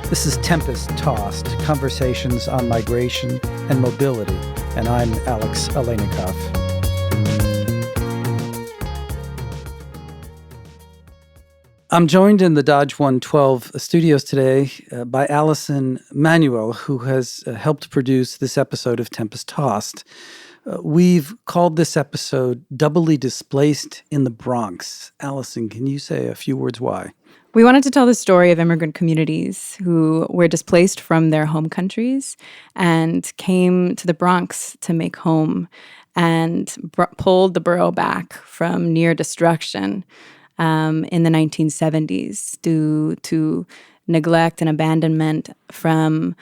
This is Tempest Tossed, Conversations on Migration and Mobility, and I'm Alex Alenikov. I'm joined in the Dodge 112 studios today by Allison Manuel, who has helped produce this episode of Tempest Tossed. We've called this episode Doubly Displaced in the Bronx. Allison, can you say a few words why? We wanted to tell the story of immigrant communities who were displaced from their home countries and came to the Bronx to make home and pulled the borough back from near destruction in the 1970s due to neglect and abandonment from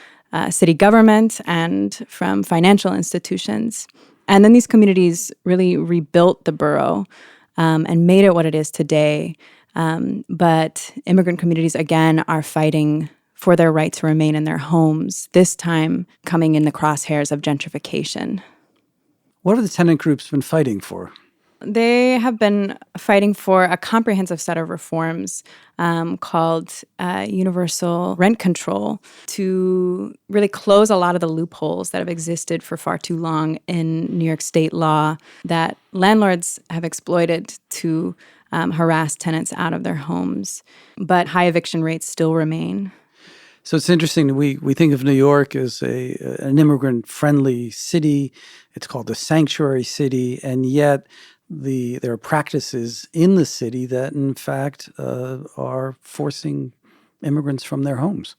city government and from financial institutions. And then these communities really rebuilt the borough and made it what it is today. But immigrant communities, again, are fighting for their right to remain in their homes, this time coming in the crosshairs of gentrification. What have the tenant groups been fighting for? They have been fighting for a comprehensive set of reforms called universal rent control to really close a lot of the loopholes that have existed for far too long in New York State law that landlords have exploited to harass tenants out of their homes. But high eviction rates still remain. So it's interesting that we think of New York as an immigrant-friendly city. It's called a sanctuary city, and yet there are practices in the city that, in fact, are forcing immigrants from their homes.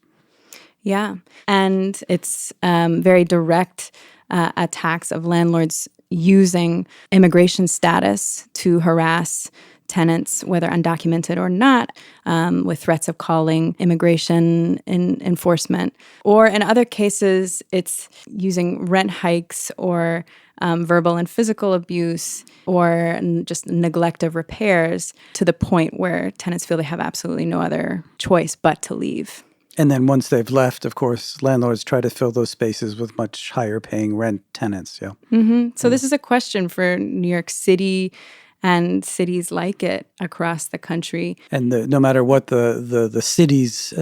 Yeah, and it's very direct attacks of landlords using immigration status to harass tenants, whether undocumented or not, with threats of calling immigration enforcement. Or in other cases, it's using rent hikes or verbal and physical abuse or just neglect of repairs to the point where tenants feel they have absolutely no other choice but to leave. And then once they've left, of course, landlords try to fill those spaces with much higher paying rent tenants. Yeah. Mm-hmm. So this is a question for New York City and cities like it across the country. And no matter what the city's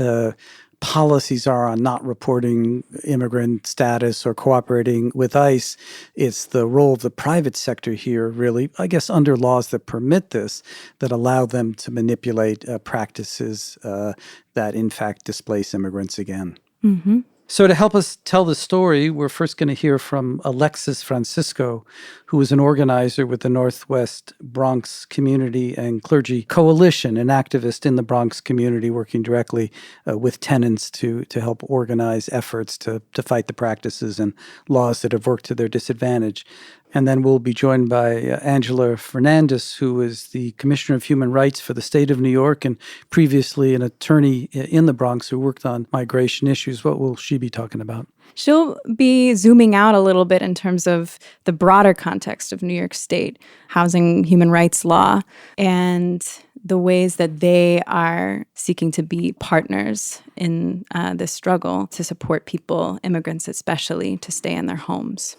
policies are on not reporting immigrant status or cooperating with ICE, it's the role of the private sector here, really, I guess, under laws that permit this, that allow them to manipulate practices that, in fact, displace immigrants again. Mm-hmm. So to help us tell the story, we're first going to hear from Alexis Francisco, who is an organizer with the Northwest Bronx Community and Clergy Coalition, an activist in the Bronx community working directly with tenants to help organize efforts to fight the practices and laws that have worked to their disadvantage. And then we'll be joined by Angela Fernandez, who is the Commissioner of Human Rights for the state of New York and previously an attorney in the Bronx who worked on migration issues. What will she be talking about? She'll be zooming out a little bit in terms of the broader context of New York State, housing human rights law, and the ways that they are seeking to be partners in this struggle to support people, immigrants especially, to stay in their homes.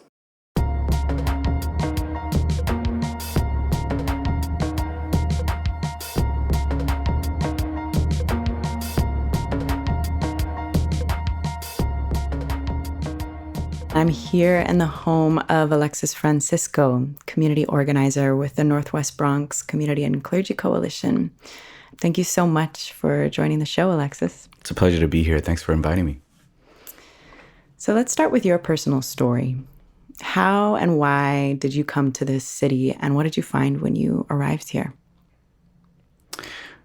I'm here in the home of Alexis Francisco, community organizer with the Northwest Bronx Community and Clergy Coalition. Thank you so much for joining the show, Alexis. It's a pleasure to be here. Thanks for inviting me. So let's start with your personal story. How and why did you come to this city, and what did you find when you arrived here?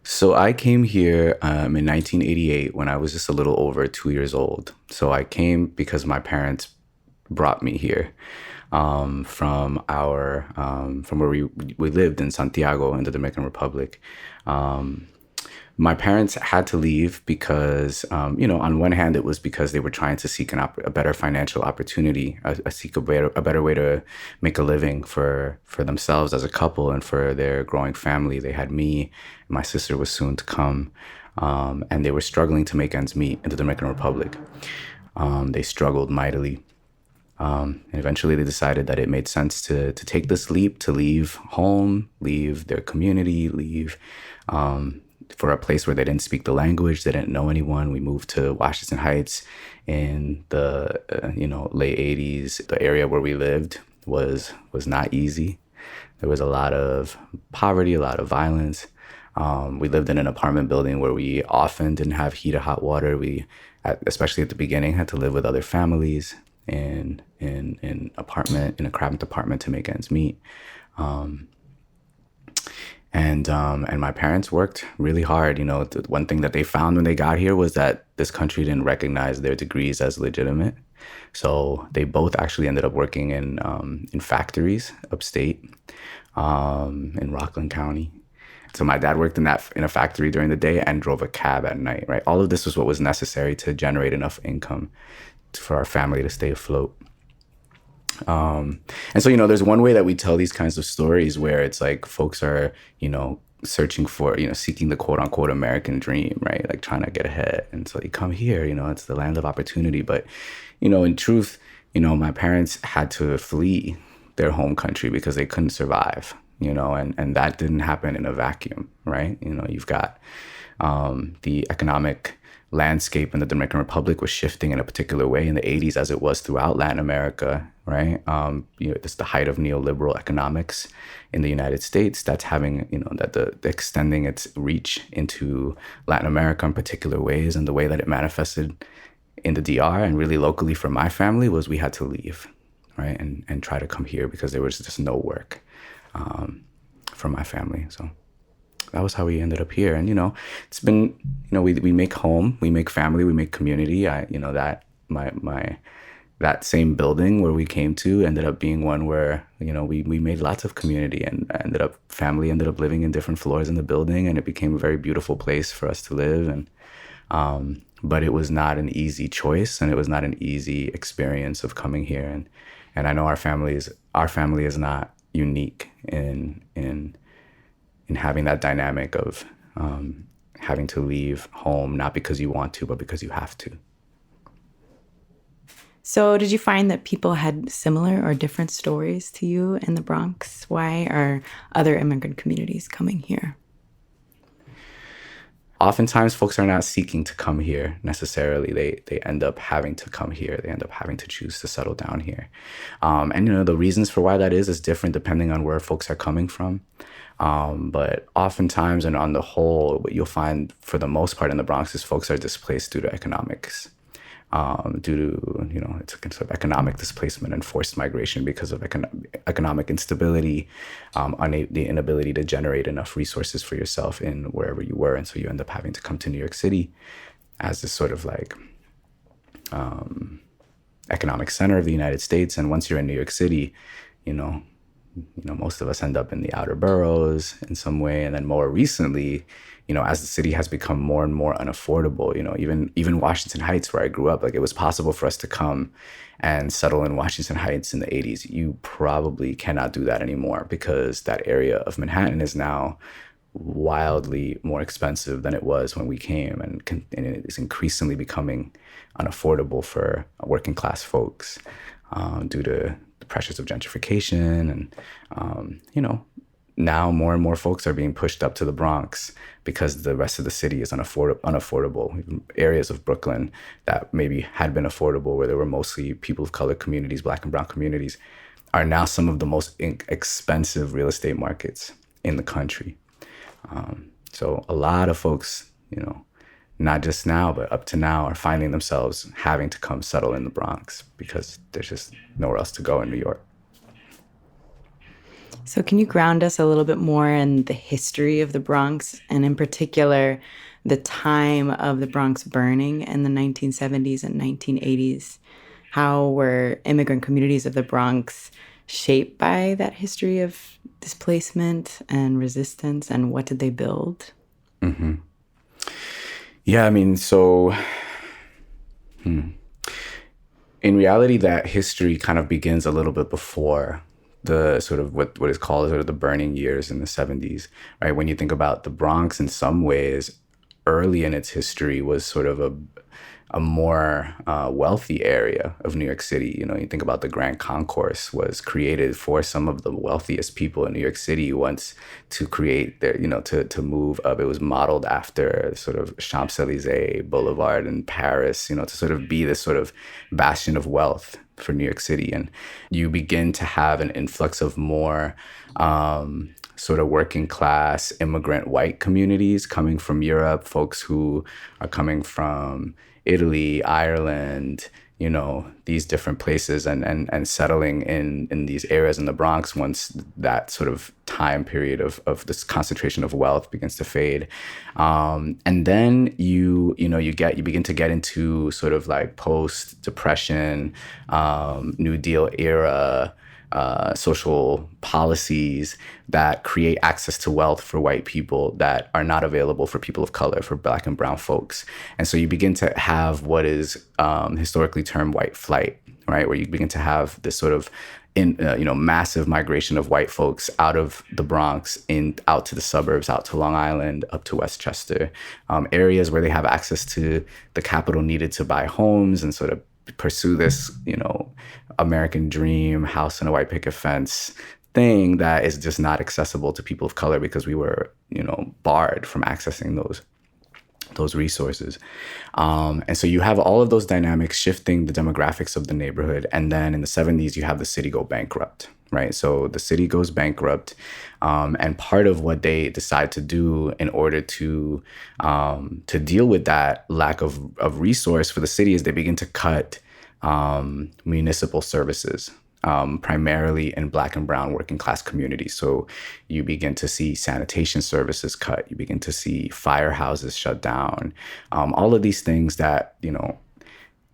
So I came here in 1988 when I was just a little over 2 years old. So I came because my parents brought me here from where we lived in Santiago in the Dominican Republic. My parents had to leave because, on one hand, it was because they were trying to seek a better financial opportunity, seek a better way to make a living for themselves as a couple and for their growing family. They had me, and my sister was soon to come, and they were struggling to make ends meet in the Dominican Republic. They struggled mightily. And eventually they decided that it made sense to take this leap, to leave home, leave their community, leave for a place where they didn't speak the language, they didn't know anyone. We moved to Washington Heights in the late 80s. The area where we lived was not easy. There was a lot of poverty, a lot of violence. We lived in an apartment building where we often didn't have heat or hot water. Especially at the beginning, had to live with other families in a cramped apartment to make ends meet. And my parents worked really hard. The one thing that they found when they got here was that this country didn't recognize their degrees as legitimate. So they both actually ended up working in factories upstate, in Rockland County. So my dad worked in a factory during the day and drove a cab at night, right? All of this was what was necessary to generate enough income for our family to stay afloat. And so, there's one way that we tell these kinds of stories where it's like folks are, searching for, seeking the quote unquote American dream, right? Like trying to get ahead. And so you come here, it's the land of opportunity. But, in truth, my parents had to flee their home country because they couldn't survive, and that didn't happen in a vacuum, right? You've got the economic landscape in the Dominican Republic was shifting in a particular way in the 80s as it was throughout Latin America, right? It's the height of neoliberal economics in the United States that's having, the extending its reach into Latin America in particular ways. And the way that it manifested in the DR and really locally for my family was we had to leave, right? And try to come here because there was just no work for my family. So that was how we ended up here. And, it's been, we make home, we make family, we make community. That same building where we came to ended up being one where, we made lots of community and family ended up living in different floors in the building, and it became a very beautiful place for us to live. And, but it was not an easy choice, and it was not an easy experience of coming here. And I know our family is not unique in having that dynamic of having to leave home, not because you want to, but because you have to. So did you find that people had similar or different stories to you in the Bronx? Why are other immigrant communities coming here? Oftentimes, folks are not seeking to come here necessarily. They end up having to come here. They end up having to choose to settle down here. And, the reasons for why that is different depending on where folks are coming from. But oftentimes, and on the whole, what you'll find for the most part in the Bronx is folks are displaced due to economics, due to, it's a sort of economic displacement and forced migration because of economic instability, the inability to generate enough resources for yourself in wherever you were. And so you end up having to come to New York City as this sort of like economic center of the United States. And once you're in New York City, most of us end up in the outer boroughs in some way. And then more recently, as the city has become more and more unaffordable, even Washington Heights, where I grew up, like it was possible for us to come and settle in Washington Heights in the 80s. You probably cannot do that anymore because that area of Manhattan is now wildly more expensive than it was when we came, and it is increasingly becoming unaffordable for working class folks due to the pressures of gentrification. And, now more and more folks are being pushed up to the Bronx because the rest of the city is unaffordable. Areas of Brooklyn that maybe had been affordable, where there were mostly people of color communities, Black and brown communities, are now some of the most expensive real estate markets in the country. So a lot of folks, not just now, but up to now, are finding themselves having to come settle in the Bronx because there's just nowhere else to go in New York. So can you ground us a little bit more in the history of the Bronx, and in particular, the time of the Bronx burning in the 1970s and 1980s? How were immigrant communities of the Bronx shaped by that history of displacement and resistance, and what did they build? Mm-hmm. Yeah, so in reality, that history kind of begins a little bit before the sort of what is called sort of the burning years in the 70s, right? When you think about the Bronx, in some ways, early in its history was sort of a more wealthy area of New York City. You know, you think about the Grand Concourse was created for some of the wealthiest people in New York City once to create their, to move up. It was modeled after sort of Champs-Élysées Boulevard in Paris, to sort of be this sort of bastion of wealth for New York City. And you begin to have an influx of more sort of working class immigrant white communities coming from Europe, folks who are coming from Italy, Ireland, these different places and settling in these areas in the Bronx once that sort of time period of this concentration of wealth begins to fade. And then you begin to get into sort of like post-Depression, New Deal era social policies that create access to wealth for white people that are not available for people of color, for Black and brown folks. And so you begin to have what is historically termed white flight, right? Where you begin to have this sort of massive migration of white folks out of the Bronx out to the suburbs, out to Long Island, up to Westchester, areas where they have access to the capital needed to buy homes and sort of pursue this, American dream, house and a white picket fence thing that is just not accessible to people of color because we were, barred from accessing those resources. And so you have all of those dynamics shifting the demographics of the neighborhood. And then in the 70s, you have the city go bankrupt, right? So the city goes bankrupt. And part of what they decide to do in order to deal with that lack of resource for the city is they begin to cut municipal services, primarily in Black and brown working class communities. So you begin to see sanitation services cut. You begin to see firehouses shut down. All of these things that,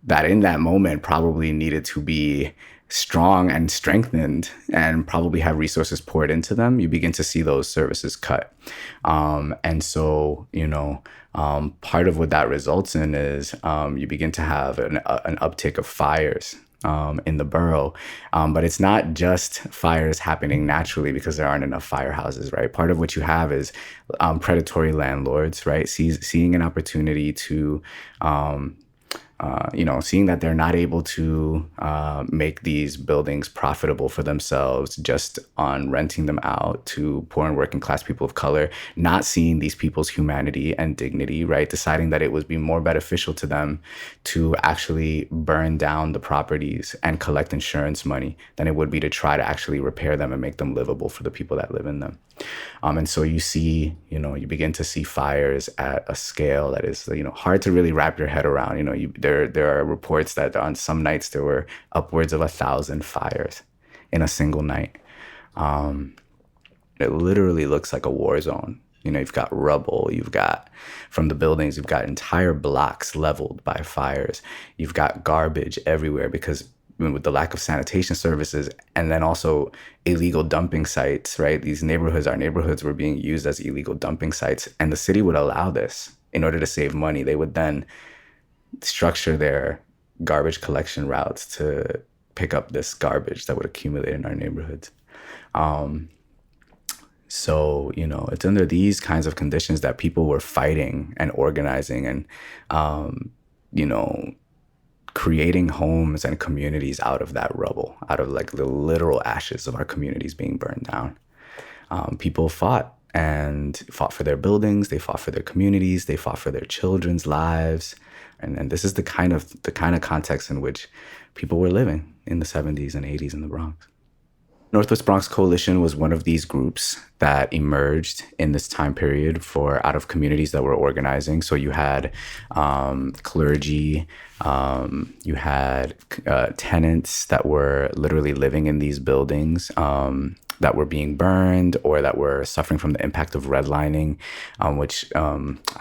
that in that moment probably needed to be strong and strengthened and probably have resources poured into them, you begin to see those services cut. And so, part of what that results in is you begin to have an uptick of fires in the borough. But it's not just fires happening naturally because there aren't enough firehouses, right? Part of what you have is predatory landlords, right? Seeing an opportunity to seeing that they're not able to make these buildings profitable for themselves just on renting them out to poor and working class people of color, not seeing these people's humanity and dignity, right? Deciding that it would be more beneficial to them to actually burn down the properties and collect insurance money than it would be to try to actually repair them and make them livable for the people that live in them. And so you see, you begin to see fires at a scale that is, hard to really wrap your head around. There are reports that on some nights there were upwards of 1,000 fires in a single night. It literally looks like a war zone. You've got rubble, you've got from the buildings, you've got entire blocks leveled by fires. You've got garbage everywhere because with the lack of sanitation services and then also illegal dumping sites, right? Our neighborhoods were being used as illegal dumping sites. And the city would allow this in order to save money. They would then structure their garbage collection routes to pick up this garbage that would accumulate in our neighborhoods. So, it's under these kinds of conditions that people were fighting and organizing and, creating homes and communities out of that rubble, out of like the literal ashes of our communities being burned down. People fought for their buildings, they fought for their communities, they fought for their children's lives. And this is the kind of context in which people were living in the 70s and 80s in the Bronx. Northwest Bronx Coalition was one of these groups that emerged in this time period out of communities that were organizing. So you had clergy, you had tenants that were literally living in these buildings that were being burned or that were suffering from the impact of redlining, which I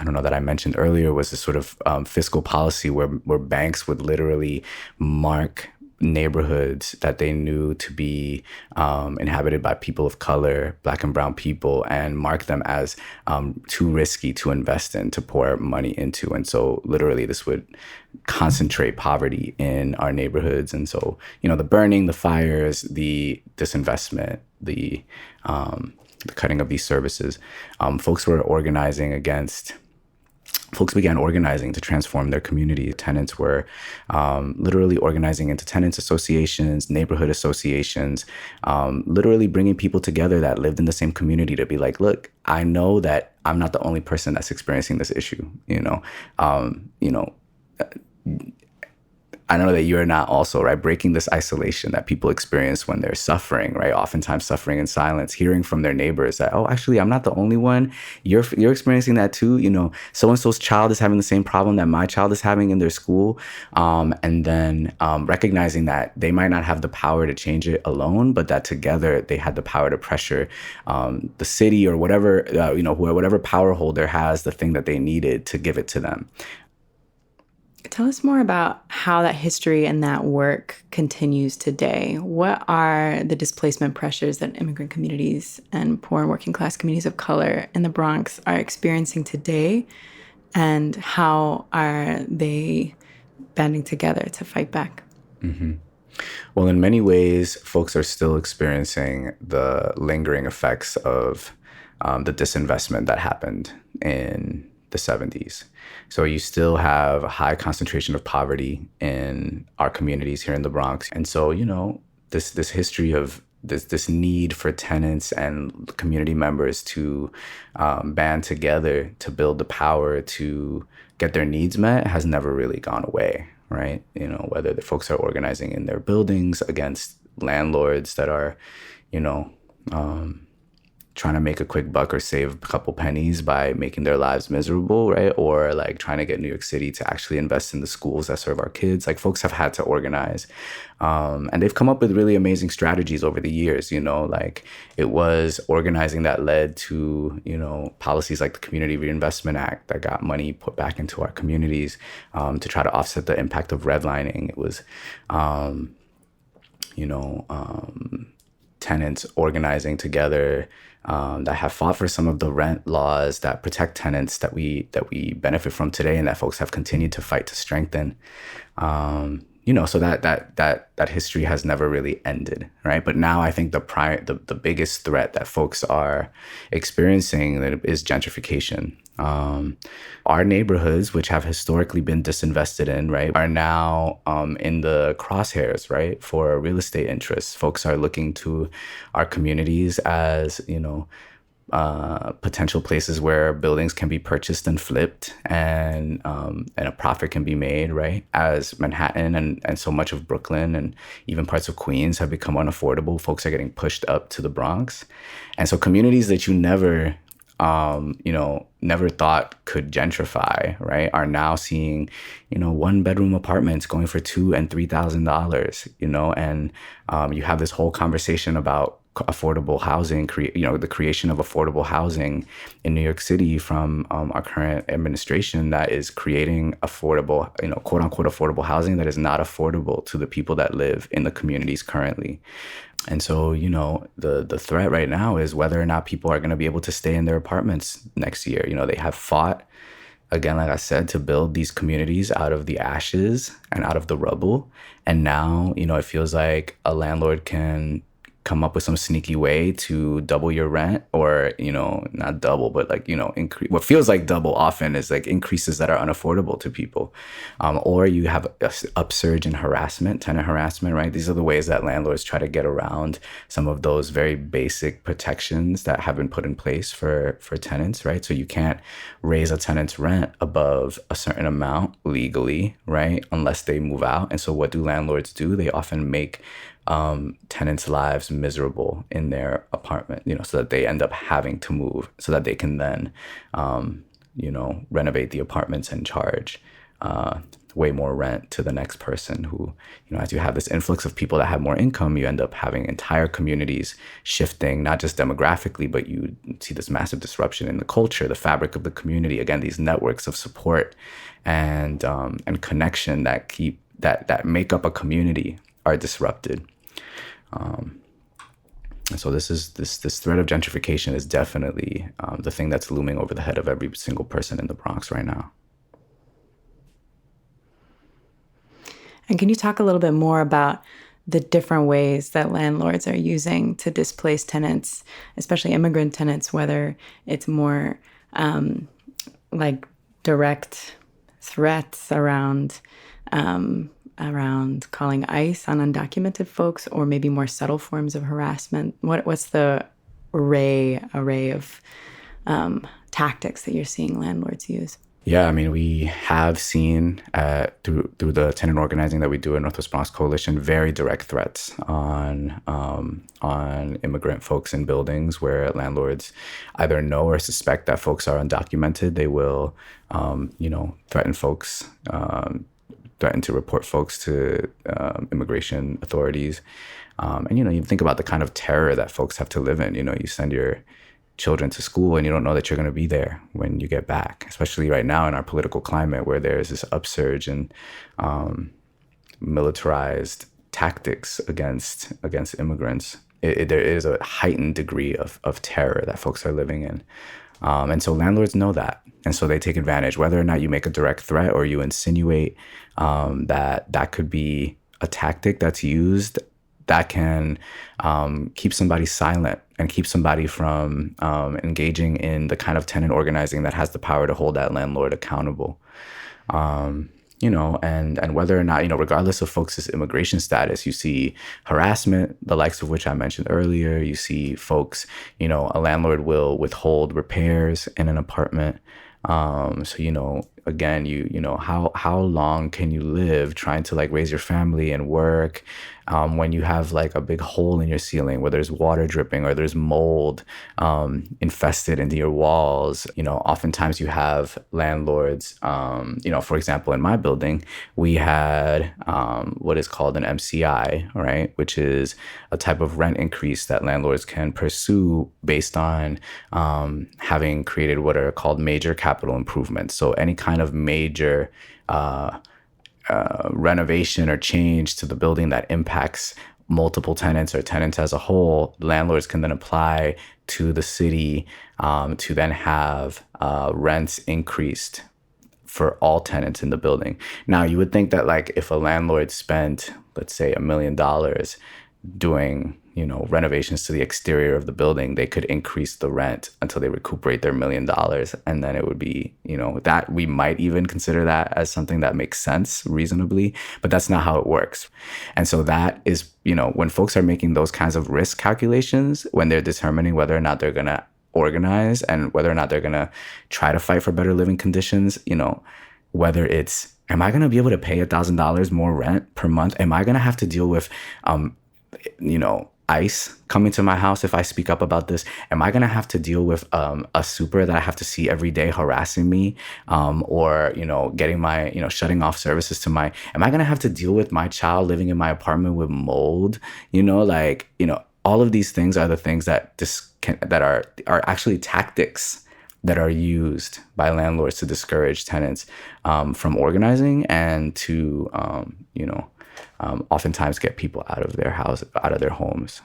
don't know that I mentioned earlier was this sort of fiscal policy where banks would literally mark neighborhoods that they knew to be inhabited by people of color, Black and brown people, and mark them as too risky to invest in, to pour money into. And so literally this would concentrate poverty in our neighborhoods. And so, the burning, the fires, the disinvestment, the cutting of these services, folks were organizing against folks began organizing to transform their community. Tenants were literally organizing into tenants associations, neighborhood associations, literally bringing people together that lived in the same community to be like, look, I know that I'm not the only person that's experiencing this issue. I know that you're not also, right, breaking this isolation that people experience when they're suffering, right? Oftentimes suffering in silence, hearing from their neighbors that, oh, actually, I'm not the only one. You're experiencing that too. So-and-so's child is having the same problem that my child is having in their school. And then recognizing that they might not have the power to change it alone, but that together they had the power to pressure the city or whatever, whatever power holder has the thing that they needed to give it to them. Tell us more about how that history and that work continues today. What are the displacement pressures that immigrant communities and poor and working class communities of color in the Bronx are experiencing today? And how are they banding together to fight back? Mm-hmm. Well, in many ways, folks are still experiencing the lingering effects of the disinvestment that happened in the 70s. So you still have a high concentration of poverty in our communities here in the Bronx. And so, this history of this need for tenants and community members to band together to build the power to get their needs met has never really gone away, right? Whether the folks are organizing in their buildings against landlords that are, trying to make a quick buck or save a couple pennies by making their lives miserable, right? Or like trying to get New York City to actually invest in the schools that serve our kids. Like folks have had to organize. And they've come up with really amazing strategies over the years, like it was organizing that led to, policies like the Community Reinvestment Act that got money put back into our communities to try to offset the impact of redlining. It was, tenants organizing together that have fought for some of the rent laws that protect tenants that we benefit from today, and that folks have continued to fight to strengthen. So that history has never really ended, right? But now I think the biggest threat that folks are experiencing is gentrification. Our neighborhoods, which have historically been disinvested in, right, are now in the crosshairs, right, for real estate interests. Folks are looking to our communities as, potential places where buildings can be purchased and flipped and a profit can be made, right? As Manhattan and so much of Brooklyn and even parts of Queens have become unaffordable, folks are getting pushed up to the Bronx. And so communities that you never thought could gentrify, right, are now seeing, 1-bedroom apartments going for $2,000 and $3,000, and you have this whole conversation about affordable housing, the creation of affordable housing in New York City from our current administration that is creating affordable, quote unquote, affordable housing that is not affordable to the people that live in the communities currently. And so, the threat right now is whether or not people are going to be able to stay in their apartments next year. They have fought, again, like I said, to build these communities out of the ashes and out of the rubble. And now, it feels like a landlord can come up with some sneaky way to double your rent, or, not double, but increase. What feels like double often is like increases that are unaffordable to people. Or you have an upsurge in harassment, tenant harassment, right? These are the ways that landlords try to get around some of those very basic protections that have been put in place for tenants, right? So you can't raise a tenant's rent above a certain amount legally, right? Unless they move out. And so what do landlords do? They often make tenants' lives miserable in their apartment, so that they end up having to move so that they can then, renovate the apartments and charge way more rent to the next person who, as you have this influx of people that have more income, you end up having entire communities shifting, not just demographically, but you see this massive disruption in the culture, the fabric of the community. Again, these networks of support and connection that make up a community are disrupted. And so this threat of gentrification is definitely the thing that's looming over the head of every single person in the Bronx right now. And can you talk a little bit more about the different ways that landlords are using to displace tenants, especially immigrant tenants, whether it's more like direct threats around calling ICE on undocumented folks, or maybe more subtle forms of harassment? What's the array of tactics that you're seeing landlords use? Yeah, I mean, we have seen through the tenant organizing that we do in Northwest Bronx Coalition very direct threats on immigrant folks in buildings where landlords either know or suspect that folks are undocumented. They will, threaten folks, threaten to report folks to immigration authorities. And you think about the kind of terror that folks have to live in. You send your children to school and you don't know that you're going to be there when you get back, especially right now in our political climate where there's this upsurge in militarized tactics against immigrants. There is a heightened degree of terror that folks are living in. And so landlords know that. And so they take advantage, whether or not you make a direct threat or you insinuate that could be a tactic that's used that can keep somebody silent and keep somebody from engaging in the kind of tenant organizing that has the power to hold that landlord accountable. And whether or not, regardless of folks' immigration status, you see harassment, the likes of which I mentioned earlier. You see folks, a landlord will withhold repairs in an apartment. Again, how long can you live trying to raise your family and work when you have a big hole in your ceiling where there's water dripping or there's mold infested into your walls? Oftentimes you have landlords, for example, in my building, we had what is called an MCI, right? Which is a type of rent increase that landlords can pursue based on having created what are called major capital improvements. So any kind of major renovation or change to the building that impacts multiple tenants or tenants as a whole, landlords can then apply to the city to then have rents increased for all tenants in the building. Now, you would think that if a landlord spent, let's say, $1 million doing renovations to the exterior of the building, they could increase the rent until they recuperate their $1 million. And then it would be, that we might even consider that as something that makes sense reasonably, but that's not how it works. And so that is, when folks are making those kinds of risk calculations, when they're determining whether or not they're going to organize and whether or not they're going to try to fight for better living conditions, whether it's, am I going to be able to pay $1,000 more rent per month? Am I going to have to deal with, ICE coming to my house if I speak up about this? Am I going to have to deal with a super that I have to see every day harassing me, or getting my shutting off services to my? Am I going to have to deal with my child living in my apartment with mold? All of these things are the things that are actually tactics that are used by landlords to discourage tenants from organizing and to oftentimes get people out of their homes.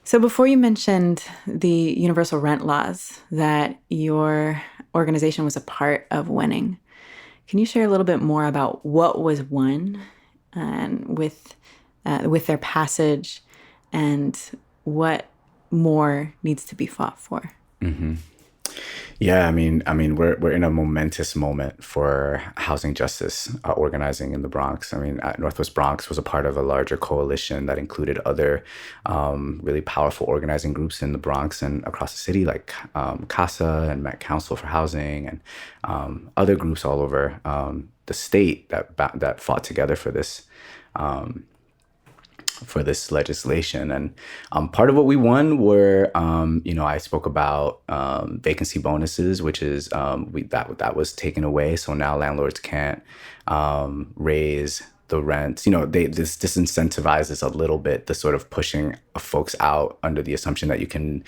So before you mentioned the universal rent laws that your organization was a part of winning, can you share a little bit more about what was won and with their passage and what more needs to be fought for? Mm-hmm. Yeah, I mean, we're in a momentous moment for housing justice organizing in the Bronx. I mean, Northwest Bronx was a part of a larger coalition that included other really powerful organizing groups in the Bronx and across the city, like CASA and Met Council for Housing, and other groups all over the state that fought together for this. For this legislation. And part of what we won were, I spoke about vacancy bonuses, which is that was taken away. So now landlords can't raise the rents. This disincentivizes a little bit the sort of pushing of folks out under the assumption that you can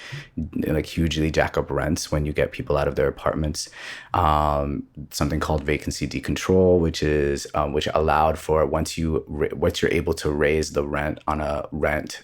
hugely jack up rents when you get people out of their apartments. Something called vacancy decontrol, which allowed for once you're able to raise the rent on a rent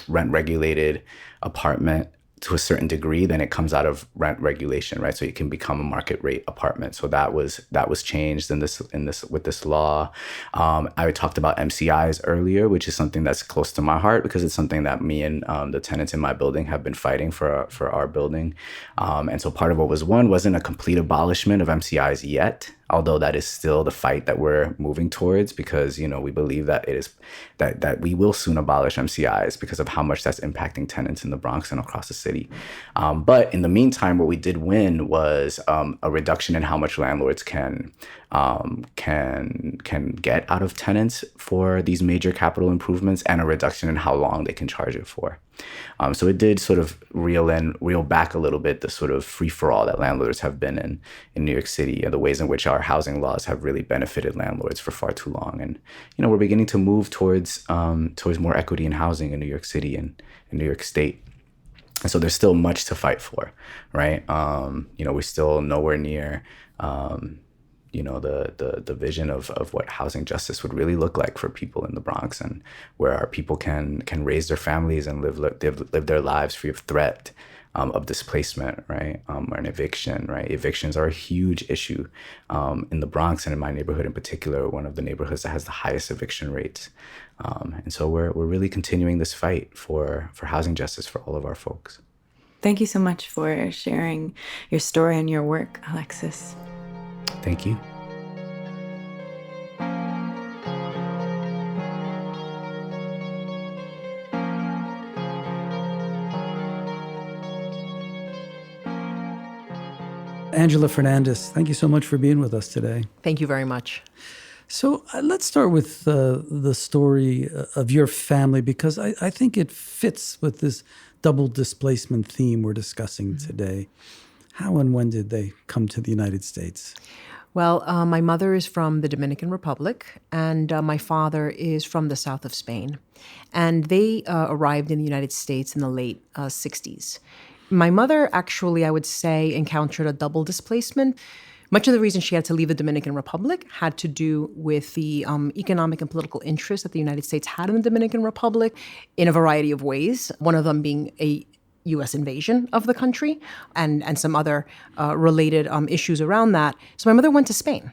regulated apartment to a certain degree, then it comes out of rent regulation, right? So it can become a market rate apartment. So that was changed in this with this law. I talked about MCIs earlier, which is something that's close to my heart because it's something that me and the tenants in my building have been fighting for our building. And so part of what wasn't a complete abolishment of MCIs yet, although that is still the fight that we're moving towards, because, we believe that it is that we will soon abolish MCIs because of how much that's impacting tenants in the Bronx and across the city. But in the meantime, what we did win was a reduction in how much landlords can get out of tenants for these major capital improvements, and a reduction in how long they can charge it for. So it did sort of reel back a little bit the sort of free-for-all that landlords have been in New York City, and the ways in which our housing laws have really benefited landlords for far too long. And we're beginning to move towards more equity in housing in New York City and in New York State. And so there's still much to fight for, right? We're still nowhere near the vision of what housing justice would really look like for people in the Bronx, and where our people can raise their families and live their lives free of threat of displacement, right? Or an eviction, right? Evictions are a huge issue in the Bronx, and in my neighborhood in particular, one of the neighborhoods that has the highest eviction rates. And so we're really continuing this fight for housing justice for all of our folks. Thank you so much for sharing your story and your work, Alexis. Thank you. Angela Fernandez, thank you so much for being with us today. Thank you very much. So let's start with the story of your family, because I think it fits with this double displacement theme we're discussing today. How and when did they come to the United States? Well, my mother is from the Dominican Republic, and my father is from the south of Spain. And they arrived in the United States in the late 60s. My mother actually, I would say, encountered a double displacement. Much of the reason she had to leave the Dominican Republic had to do with the economic and political interest that the United States had in the Dominican Republic in a variety of ways, one of them being a U.S. invasion of the country and some other related issues around that. So my mother went to Spain.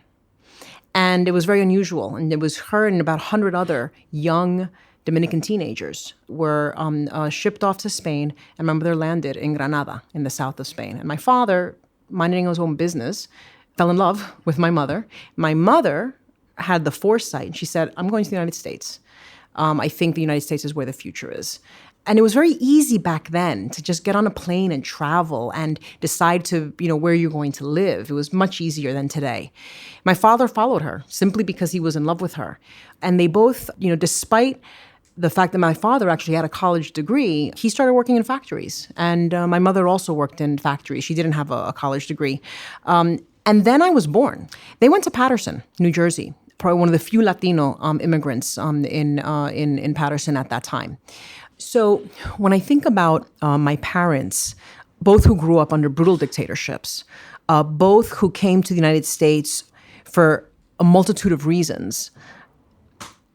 And it was very unusual. And it was her and about 100 other young Dominican teenagers were shipped off to Spain, and my mother landed in Granada in the south of Spain. And my father, minding his own business, fell in love with my mother. My mother had the foresight, and she said, I'm going to the United States. I think the United States is where the future is. And it was very easy back then to just get on a plane and travel and decide to, where you're going to live. It was much easier than today. My father followed her simply because he was in love with her. And they both, despite the fact that my father actually had a college degree, he started working in factories. And my mother also worked in factories. She didn't have a college degree. And then I was born. They went to Paterson, New Jersey, probably one of the few Latino immigrants in Paterson at that time. So when I think about my parents, both who grew up under brutal dictatorships, both who came to the United States for a multitude of reasons,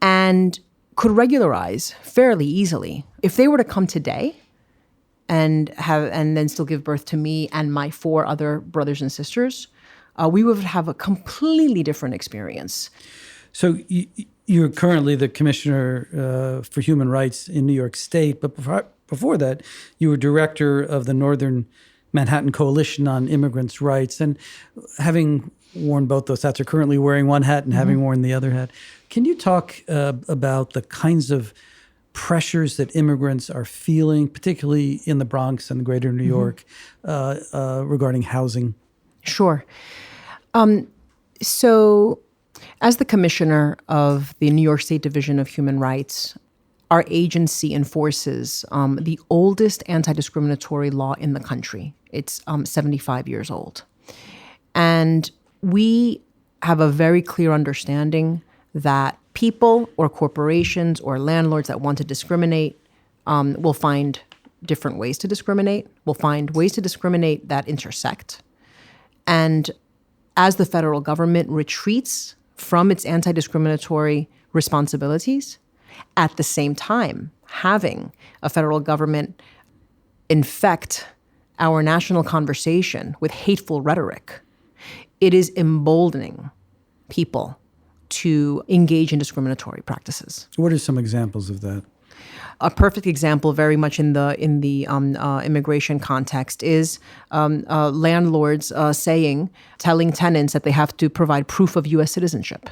and could regularize fairly easily. If they were to come today and then still give birth to me and my 4 other brothers and sisters, we would have a completely different experience. So you're currently the Commissioner for Human Rights in New York State, but before that, you were director of the Northern Manhattan Coalition on Immigrants' Rights. And having worn both those hats, or currently wearing one hat and having worn the other hat, can you talk about the kinds of pressures that immigrants are feeling, particularly in the Bronx and greater New York, regarding housing? Sure. So as the commissioner of the New York State Division of Human Rights, our agency enforces the oldest anti-discriminatory law in the country. It's 75 years old. And we have a very clear understanding that people or corporations or landlords that want to discriminate will find different ways to discriminate, will find ways to discriminate that intersect. And as the federal government retreats from its anti-discriminatory responsibilities, at the same time having a federal government infect our national conversation with hateful rhetoric, it is emboldening people to engage in discriminatory practices. What are some examples of that? A perfect example, very much in the immigration context, is landlords telling tenants that they have to provide proof of U.S. citizenship.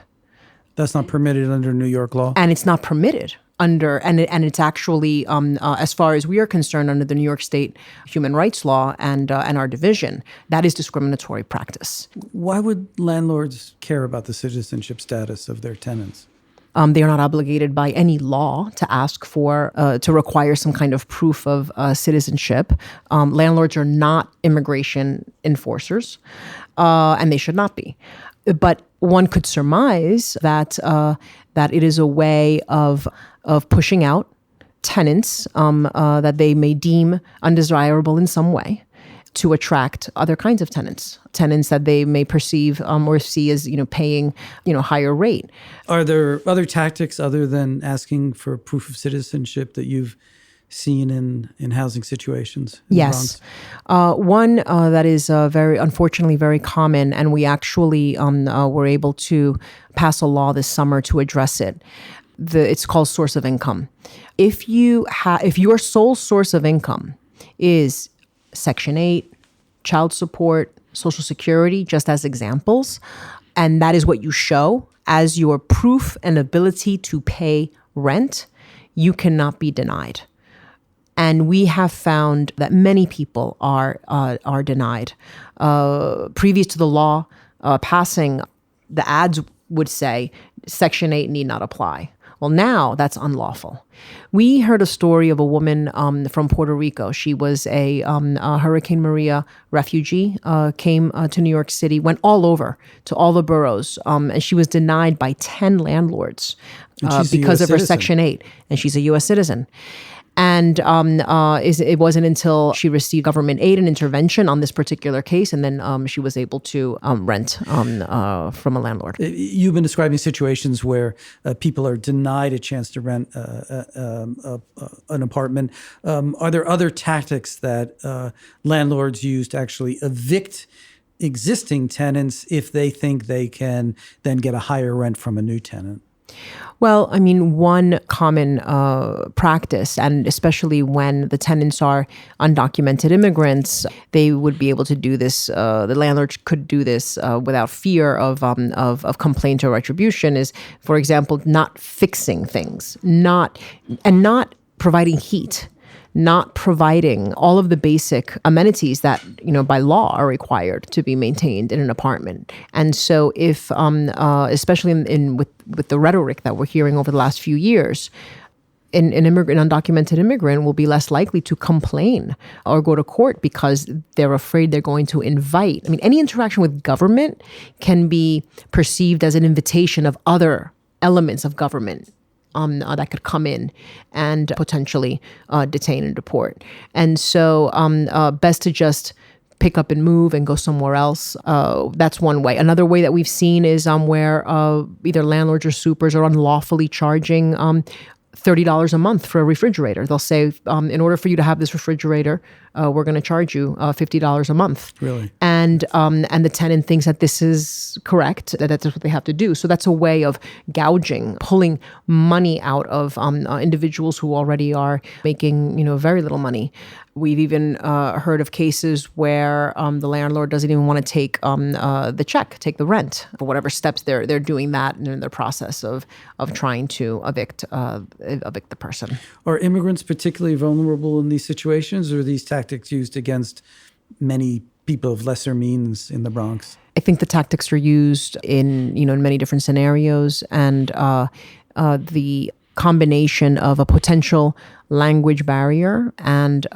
That's not permitted under New York law? And it's not permitted under, and it's actually, as far as we are concerned, under the New York State human rights law and our division, that is discriminatory practice. Why would landlords care about the citizenship status of their tenants? They are not obligated by any law to ask for, to require some kind of proof of citizenship. Landlords are not immigration enforcers, and they should not be. But one could surmise that it is a way of pushing out tenants that they may deem undesirable in some way, to attract other kinds of tenants that they may perceive or see as paying higher rate. Are there other tactics other than asking for proof of citizenship that you've seen in housing situations in Yes. the Bronx? One that is unfortunately very common, and we actually were able to pass a law this summer to address it. It's called source of income. If your sole source of income is Section 8, child support, Social Security, just as examples, and that is what you show as your proof and ability to pay rent, you cannot be denied. And we have found that many people are denied. Previous to the law passing, the ads would say Section 8 need not apply. Well, now that's unlawful. We heard a story of a woman from Puerto Rico. She was a Hurricane Maria refugee, came to New York City, went all over to all the boroughs, and she was denied by 10 landlords because of her Section 8, and she's a U.S. citizen. And it wasn't until she received government aid and intervention on this particular case, and then she was able to rent from a landlord. You've been describing situations where people are denied a chance to rent an apartment. Are there other tactics that landlords use to actually evict existing tenants if they think they can then get a higher rent from a new tenant? Well, I mean, one common practice, and especially when the tenants are undocumented immigrants, they would be able to do this. The landlord could do this without fear of complaint or retribution. Is, for example, not fixing things, not providing heat, not providing all of the basic amenities that, by law are required to be maintained in an apartment. And so if, especially with the rhetoric that we're hearing over the last few years, an undocumented immigrant will be less likely to complain or go to court because they're afraid they're going to invite. I mean, any interaction with government can be perceived as an invitation of other elements of government that could come in and potentially detain and deport. And so best to just pick up and move and go somewhere else. That's one way. Another way that we've seen is where either landlords or supers are unlawfully charging $30 a month for a refrigerator. They'll say, in order for you to have this refrigerator, we're going to charge you $50 a month. Really? And the tenant thinks that this is correct, that that's what they have to do. So that's a way of gouging, pulling money out of individuals who already are making very little money. We've even heard of cases where the landlord doesn't even want to take the check, take the rent, for whatever steps they're doing that in their process of trying to evict the person. Are immigrants particularly vulnerable in these situations, or are these tactics used against many people of lesser means in the Bronx? I think the tactics are used in many different scenarios, and the combination of a potential language barrier and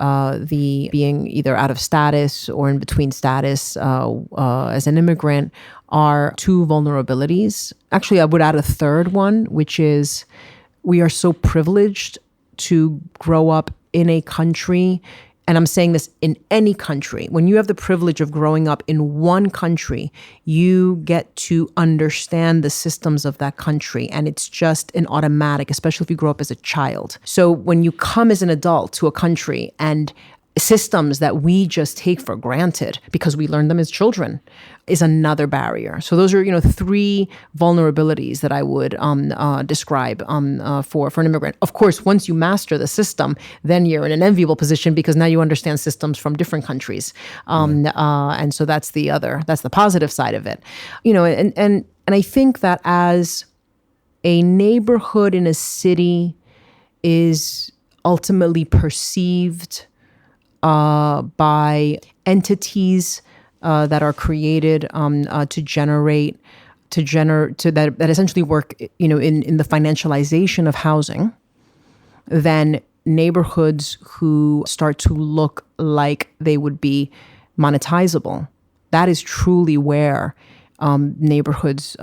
the being either out of status or in between status as an immigrant are two vulnerabilities. Actually, I would add a third one, which is we are so privileged to grow up in a country, and I'm saying this in any country. When you have the privilege of growing up in one country, you get to understand the systems of that country. And it's just an automatic, especially if you grow up as a child. So when you come as an adult to a country, and systems that we just take for granted because we learned them as children is another barrier. So those are, three vulnerabilities that I would describe for an immigrant. Of course, once you master the system, then you're in an enviable position because now you understand systems from different countries. And so that's the positive side of it. And I think that as a neighborhood in a city is ultimately perceived by entities that are created that essentially work, in the financialization of housing, then neighborhoods who start to look like they would be monetizable, that is truly where neighborhoods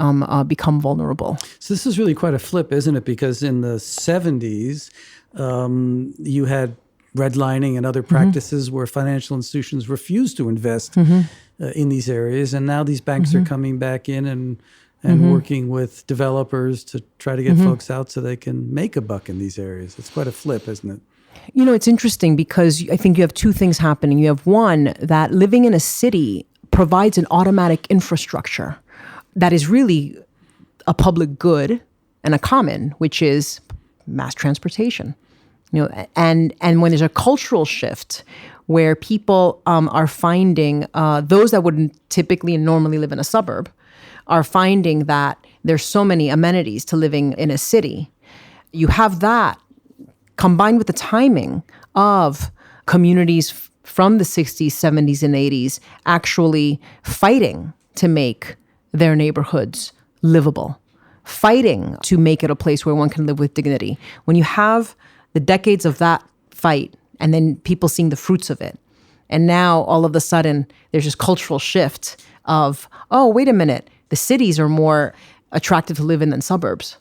become vulnerable. So this is really quite a flip, isn't it? Because in the 70s, you had redlining and other practices where financial institutions refused to invest in these areas. And now these banks are coming back in and working with developers to try to get folks out so they can make a buck in these areas. It's quite a flip, isn't it? It's interesting because I think you have two things happening. You have one, that living in a city provides an automatic infrastructure that is really a public good and a common, which is mass transportation. And when there's a cultural shift where people are finding, those that wouldn't typically and normally live in a suburb are finding that there's so many amenities to living in a city. You have that combined with the timing of communities from the 60s, 70s, and 80s actually fighting to make their neighborhoods livable, fighting to make it a place where one can live with dignity. When you have the decades of that fight and then people seeing the fruits of it, and now all of a sudden there's this cultural shift of, oh, wait a minute, the cities are more attractive to live in than suburbs.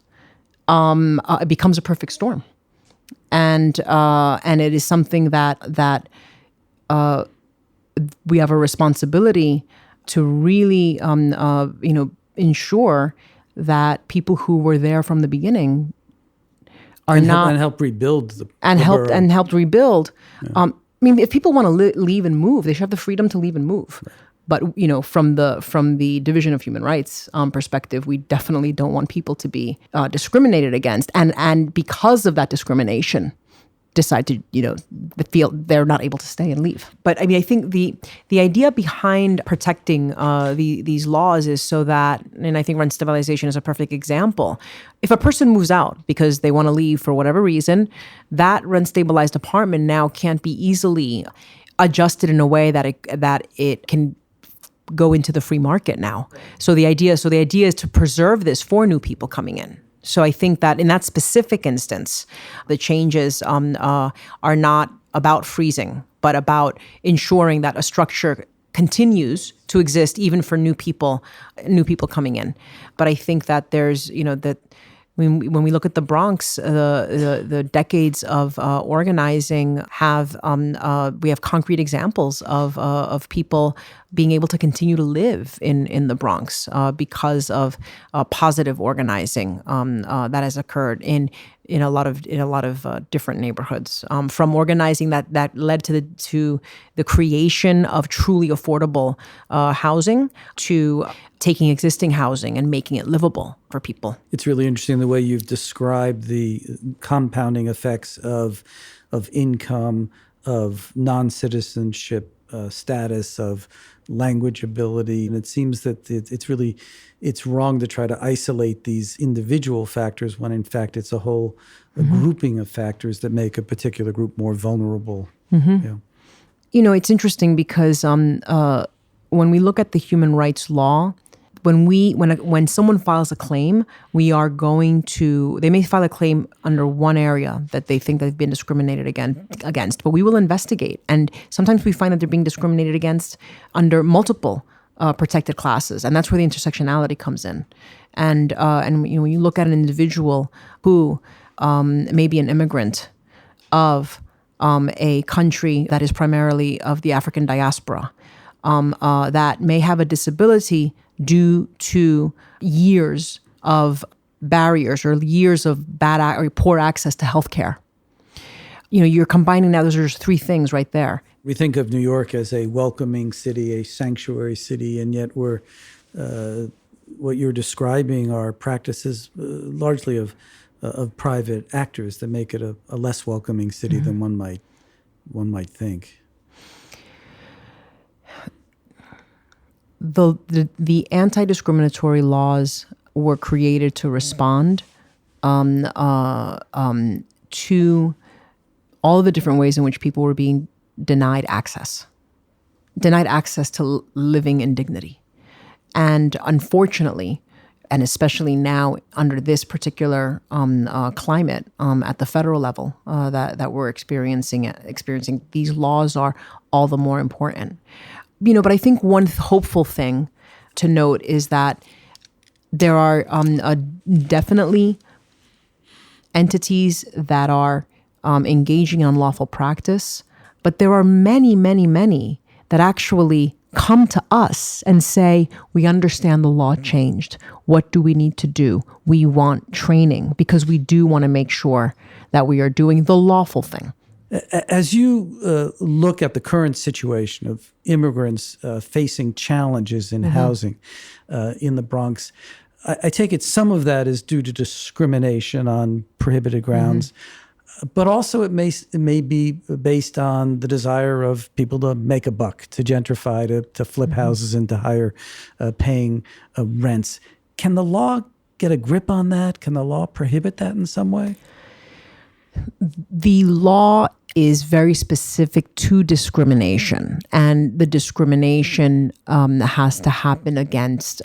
It becomes a perfect storm. And it is something that we have a responsibility to really, ensure that people who were there from the beginning are help rebuild the borough. helped rebuild. Yeah. If people want to leave and move, they should have the freedom to leave and move. Right. But from the Division of Human Rights perspective, we definitely don't want people to be discriminated against, and because of that discrimination, decide to feel they're not able to stay and leave. But I think the idea behind protecting these laws is so that, and I think rent stabilization is a perfect example. If a person moves out because they want to leave for whatever reason, that rent stabilized apartment now can't be easily adjusted in a way that it can go into the free market now. So the idea is to preserve this for new people coming in. So I think that in that specific instance, the changes are not about freezing, but about ensuring that a structure continues to exist even for new people coming in. But I think that there's, that when we look at the Bronx, the decades of organizing we have concrete examples of people being able to continue to live in the Bronx because of positive organizing that has occurred in a lot of different neighborhoods. From organizing that led to the creation of truly affordable housing, to taking existing housing and making it livable for people. It's really interesting the way you've described the compounding effects of income, of non-citizenship status, of language ability. And it seems that it's wrong to try to isolate these individual factors when in fact it's a whole grouping of factors that make a particular group more vulnerable. Yeah. It's interesting because when we look at the human rights law, when someone files a claim, they may file a claim under one area that they think they've been discriminated against, but we will investigate. And sometimes we find that they're being discriminated against under multiple protected classes, and that's where the intersectionality comes in. And when you look at an individual who may be an immigrant of a country that is primarily of the African diaspora, that may have a disability due to years of barriers or years of bad or poor access to healthcare. You're combining now, those are just three things right there. We think of New York as a welcoming city, a sanctuary city, and yet what you're describing are practices largely of private actors that make it a less welcoming city than one might think. The anti-discriminatory laws were created to respond to all of the different ways in which people were being denied access to living in dignity. And unfortunately, and especially now under this particular climate at the federal level that we're experiencing, these laws are all the more important. But I think one hopeful thing to note is that there are definitely entities that are engaging in unlawful practice, but there are many, many, many that actually come to us and say, we understand the law changed. What do we need to do? We want training because we do want to make sure that we are doing the lawful thing. As you look at the current situation of immigrants facing challenges in housing in the Bronx, I take it some of that is due to discrimination on prohibited grounds, but also it may be based on the desire of people to make a buck, to gentrify, to flip houses into higher paying rents. Can the law get a grip on that? Can the law prohibit that in some way? The law is very specific to discrimination, and the discrimination has to happen against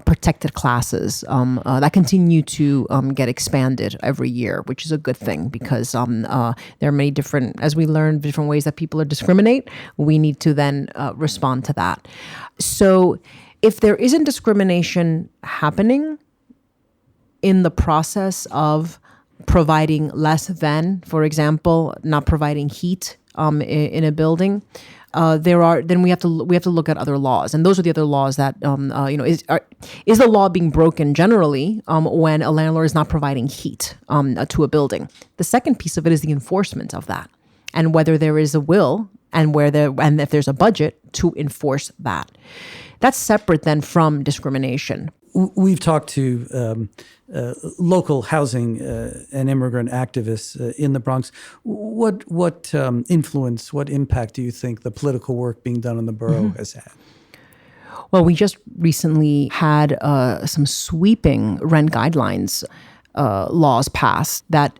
protected classes that continue to get expanded every year, which is a good thing because there are many different, as we learn different ways that people are discriminate, we need to then respond to that. So if there isn't discrimination happening in the process of providing less than, for example, not providing heat in a building, then we have to look at other laws, and those are the other laws that is the law being broken generally when a landlord is not providing heat to a building. The second piece of it is the enforcement of that, and whether there is a will and if there's a budget to enforce that. That's separate then from discrimination. We've talked to local housing and immigrant activists in the Bronx. What influence, what impact do you think the political work being done in the borough has had? Well, we just recently had some sweeping rent guidelines laws passed that,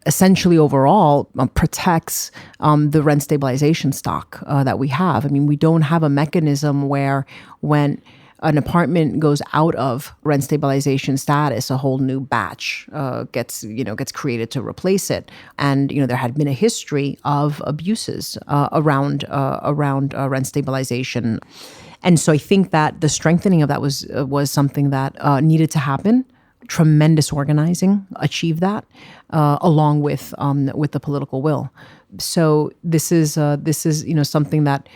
essentially overall protects the rent stabilization stock that we have. I mean, we don't have a mechanism where when an apartment goes out of rent stabilization status, a whole new batch gets created to replace it. And there had been a history of abuses around rent stabilization, and so I think that the strengthening of that was something that needed to happen. Tremendous organizing achieved that, along with the political will. So this is something that,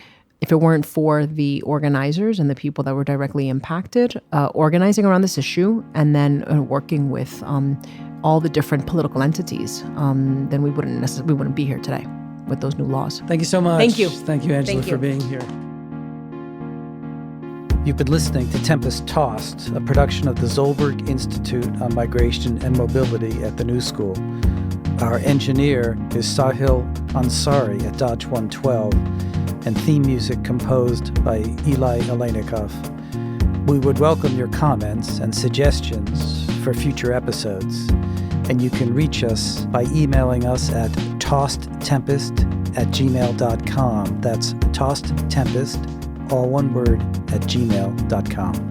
if it weren't for the organizers and the people that were directly impacted, organizing around this issue and then working with all the different political entities, then we wouldn't be here today with those new laws. Thank you so much. Thank you. Thank you, Angela, for being here. You've been listening to Tempest Tossed, a production of the Zolberg Institute on Migration and Mobility at the New School. Our engineer is Sahil Ansari at Dodge 112, and theme music composed by Eli Aleynikov. We would welcome your comments and suggestions for future episodes, and you can reach us by emailing us at tossedtempest@gmail.com. That's tossedtempest, all one word, @gmail.com.